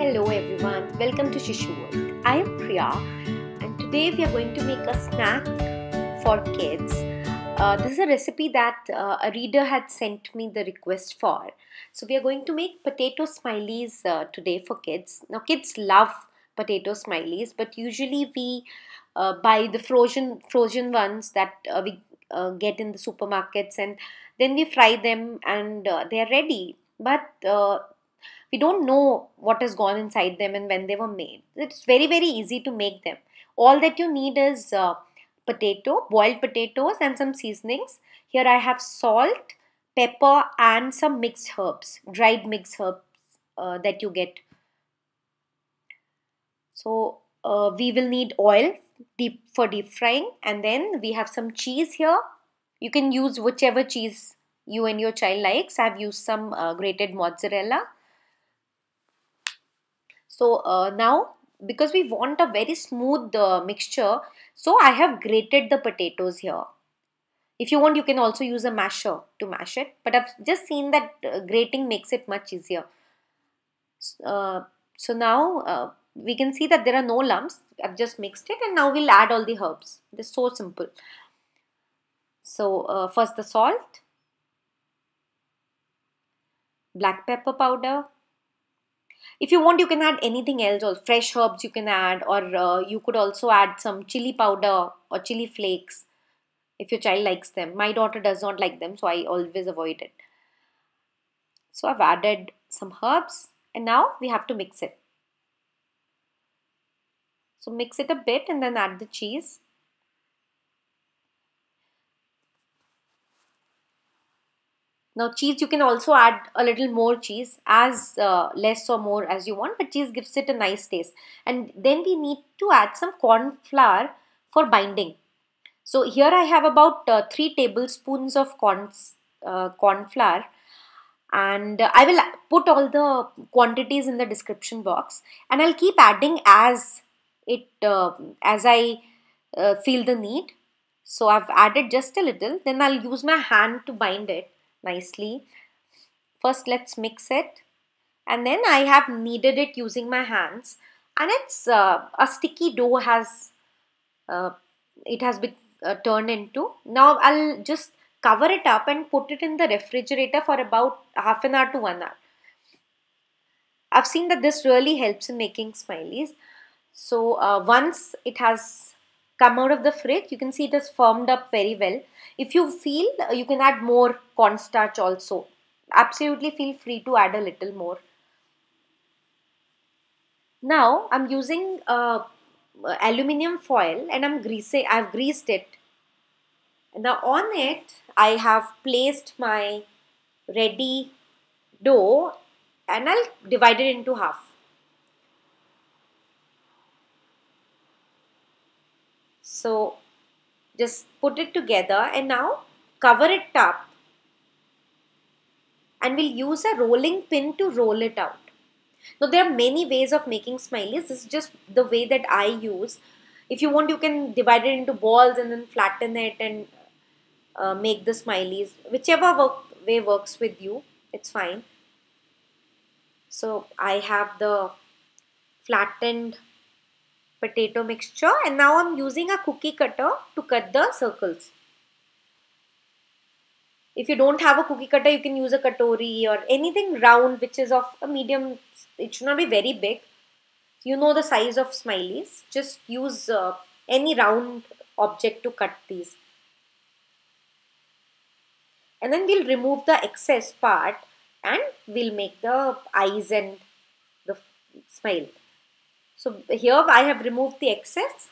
Hello everyone, welcome to Shishu World. I am Priya and today we are going to make a snack for kids. This is a recipe that a reader had sent me the request for. So we are going to make potato smileys today for kids. Now kids love potato smileys, but usually we buy the frozen ones that we get in the supermarkets, and then we fry them and they are ready. But we don't know what has gone inside them and when they were made. It's very easy to make them. All that you need is boiled potatoes and some seasonings. Here I have salt, pepper and some mixed herbs, dried mixed herbs that you get. So we will need oil for deep frying, and then we have some cheese here. You can use whichever cheese you and your child likes. I've used some grated mozzarella. So now, because we want a very smooth mixture, so I have grated the potatoes here. If you want, you can also use a masher to mash it, but I've just seen that grating makes it much easier. So now we can see that there are no lumps. I've just mixed it, and now we'll add all the herbs. It's so simple. So first the salt, black pepper powder. If you want, you can add anything else, or fresh herbs you can add, or you could also add some chili powder or chili flakes if your child likes them. My daughter does not like them, so I always avoid it. So I've added some herbs, and now we have to mix it. So mix it a bit and then add the cheese. Now cheese, you can also add a little more cheese, as less or more as you want, but cheese gives it a nice taste. And then we need to add some corn flour for binding. So here I have about 3 tablespoons of corn flour, and I will put all the quantities in the description box, and I'll keep adding as I feel the need. So I've added just a little, then I'll use my hand to bind it nicely. First let's mix it, and then I have kneaded it using my hands, and it's a sticky dough uh, has been turned into. Now I'll just cover it up and put it in the refrigerator for about half an hour to 1 hour. I've seen that this really helps in making smileys. So once it has come out of the fridge, you can see it has firmed up very well. If you feel, you can add more cornstarch also. Absolutely feel free to add a little more. Now I'm using aluminium foil, and I've greased it. Now on it I have placed my ready dough, and I'll divide it into half. So just put it together and now cover it up, and we'll use a rolling pin to roll it out. Now there are many ways of making smileys. This is just the way that I use. If you want, you can divide it into balls and then flatten it and make the smileys. Whichever way works with you, it's fine. So I have the flattened potato mixture, and now I'm using a cookie cutter to cut the circles. If you don't have a cookie cutter, you can use a katori or anything round which is of a medium. It should not be very big. You know the size of smileys. Just use any round object to cut these. And then we'll remove the excess part, and we'll make the eyes and the smile. So here I have removed the excess,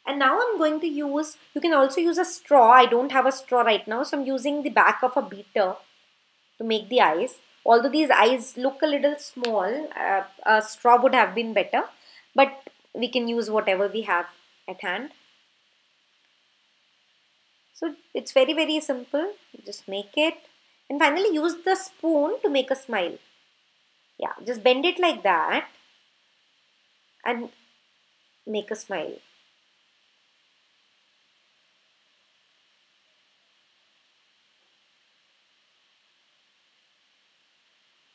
and now I'm going to use, you can also use a straw. I don't have a straw right now, so I'm using the back of a beater to make the eyes. Although these eyes look a little small, a straw would have been better, but we can use whatever we have at hand. So it's very simple. Just make it, and finally use the spoon to make a smile. Yeah, just bend it like that and make a smile.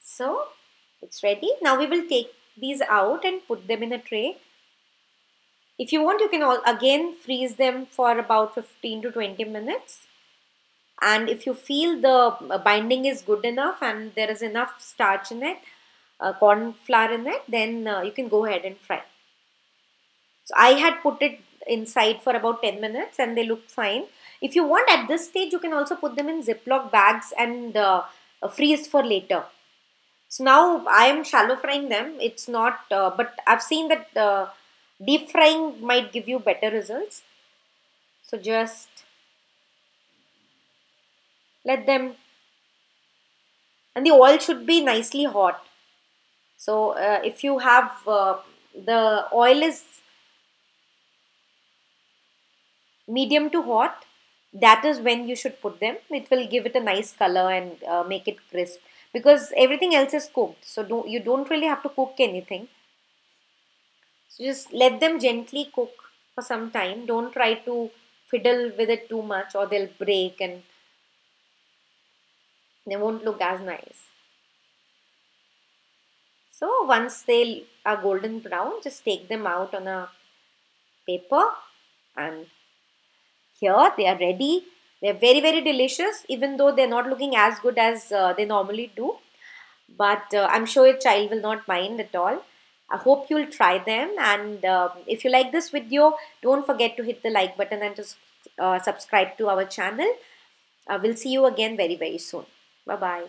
So it's ready. Now we will take these out and put them in a tray. If you want, you can again freeze them for about 15 to 20 minutes. And if you feel the binding is good enough and there is enough starch in it, corn flour in it, then you can go ahead and fry. So I had put it inside for about 10 minutes and they look fine. If you want, at this stage, you can also put them in Ziploc bags and freeze for later. So now I am shallow frying them. It's not, but I've seen that deep frying might give you better results. So just let them, and the oil should be nicely hot. So if you have the oil is medium to hot, that is when you should put them. It will give it a nice color and make it crisp, because everything else is cooked. So you don't really have to cook anything. So just let them gently cook for some time. Don't try to fiddle with it too much or they'll break and they won't look as nice. So once they are golden brown, just take them out on a paper, and here they are ready. They're very, very delicious, even though they're not looking as good as they normally do. But I'm sure your child will not mind at all. I hope you'll try them. And if you like this video, don't forget to hit the like button and just subscribe to our channel. We'll see you again very, very soon. Bye-bye.